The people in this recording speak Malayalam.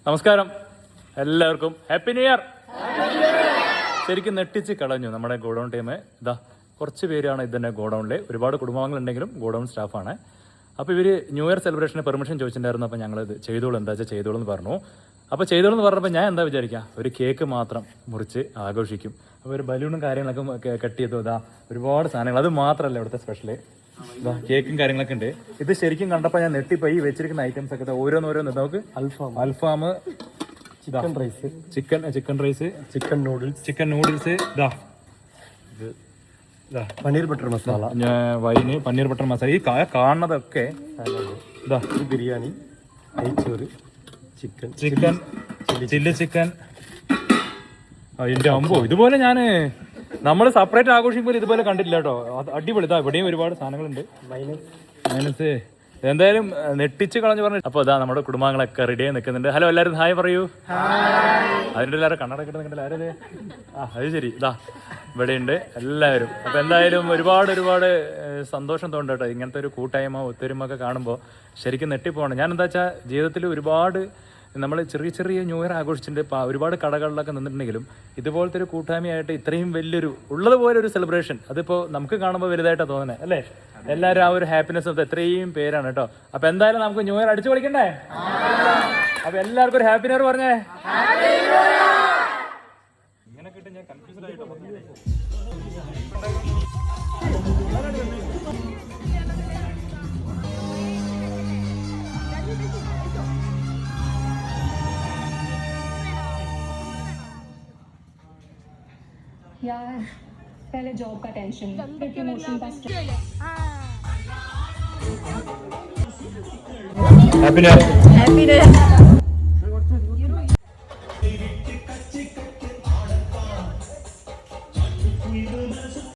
നമസ്കാരം, എല്ലാവർക്കും ഹാപ്പി ന്യൂ ഇയർ. ശരിക്കും നെട്ടിച്ച് കളഞ്ഞു നമ്മുടെ ഗോഡൗൺ ടീം. ഇതാ കുറച്ച് പേരാണ് ഇതന്നെ ഗോഡൗണിൽ, ഒരുപാട് കുടുംബാംഗങ്ങളുണ്ടെങ്കിലും ഗോഡൗൺ സ്റ്റാഫാണ്. അപ്പോൾ ഇവർ ന്യൂ ഇയർ സെലിബ്രേഷന് പെർമിഷൻ ചോദിച്ചിട്ടുണ്ടായിരുന്നു. അപ്പോൾ ഞങ്ങളിത് ചെയ്തോളൂ, എന്താ വെച്ചാൽ ചെയ്തോളൂ എന്ന് പറഞ്ഞു. അപ്പോൾ ചെയ്തോളൂ എന്ന് പറഞ്ഞപ്പോൾ ഞാൻ എന്താ വിചാരിക്കുക, ഒരു കേക്ക് മാത്രം മുറിച്ച് ആഘോഷിക്കും. അപ്പോൾ ഒരു ബലൂണും കാര്യങ്ങളൊക്കെ കട്ട് ചെയ്തു. ഇതാ ഒരുപാട് സാധനങ്ങൾ, അത് മാത്രമല്ല ഇവിടുത്തെ സ്പെഷ്യൽ. ഇതാ കേക്കും കാര്യങ്ങളൊക്കെ ഉണ്ട്. ഇത് ശരിക്കും കണ്ടപ്പോൾ ഞാൻ നെട്ടിപ്പോയി. വെച്ചിരിക്കുന്ന ഐറ്റംസ് ഒക്കെ ഓരോന്നോരോന്ന് നമുക്ക് അൽഫാം, chicken rice, chicken noodles, paneer butter masala, വൈന്, പനീർ ബട്ടർ മസാല, ഈ കാണുന്നതൊക്കെ ഇതാ ബിരിയാണി, നെയ്ച്ചോറ്, ചില്ലി ചിക്കൻ. അതിന്റെ അമ്പോ, ഇതുപോലെ ഞാൻ നമ്മൾ സെപ്പറേറ്റ് ആഘോഷിക്കുമ്പോൾ ഇതുപോലെ കണ്ടിട്ടില്ല കേട്ടോ. അടിപൊളി. ഇതാ ഇവിടെയും ഒരുപാട് സാധനങ്ങളുണ്ട്. മൈനസ് എന്തായാലും നെട്ടിച്ച് കളഞ്ഞു പറഞ്ഞു. അപ്പോൾ ഇതാ നമ്മുടെ കുടുംബാംഗങ്ങളൊക്കെ റെഡിയായി നിൽക്കുന്നുണ്ട്. ഹലോ എല്ലാവരും ഹായ് പറയൂ. അതിൻ്റെ എല്ലാവരും കണ്ണടക്കിട്ട് നിൽക്കണ്ടല്ലോ. ആരത്? അത് ശരി. ഇതാ ഇവിടെയുണ്ട് എല്ലാവരും. അപ്പോൾ എന്തായാലും ഒരുപാട് സന്തോഷം തോന്നുന്നു കേട്ടോ. ഇങ്ങനത്തെ ഒരു കൂട്ടായ്മ ഒത്തൊരുമ ഒക്കെ കാണുമ്പോൾ ശരിക്കും നെട്ടിപ്പോകണം. ഞാൻ എന്താ വെച്ചാൽ ജീവിതത്തിൽ ഒരുപാട് നമ്മൾ ചെറിയ ന്യൂ ഇയർ ആഘോഷിച്ചിട്ടുണ്ട്. ഇപ്പോൾ ഒരുപാട് കടകളിലൊക്കെ നിന്നിട്ടുണ്ടെങ്കിലും ഇതുപോലത്തെ ഒരു കൂട്ടായ്മയായിട്ട് ഇത്രയും വലിയൊരു ഉള്ളതുപോലെ ഒരു സെലിബ്രേഷൻ അതിപ്പോൾ നമുക്ക് കാണുമ്പോൾ വലുതായിട്ടാണ് തോന്നുന്നത് അല്ലേ? എല്ലാവരും ആ ഒരു ഹാപ്പിനെസ് എത്രയും പേരാണ് കേട്ടോ. അപ്പോൾ എന്തായാലും നമുക്ക് ന്യൂ ഇയർ അടിച്ചു പൊളിക്കണ്ടേ? അപ്പോൾ എല്ലാവർക്കും ഒരു ഹാപ്പി ന്യൂ ഇയർ പറഞ്ഞേ. ഇങ്ങനെ കിട്ടും, ഞാൻ കൺഫ്യൂസ്ഡ് ആയിട്ടോ. यार पहले जॉब का टेंशन, फिर प्रमोशन का स्ट्रेस. Happy new year.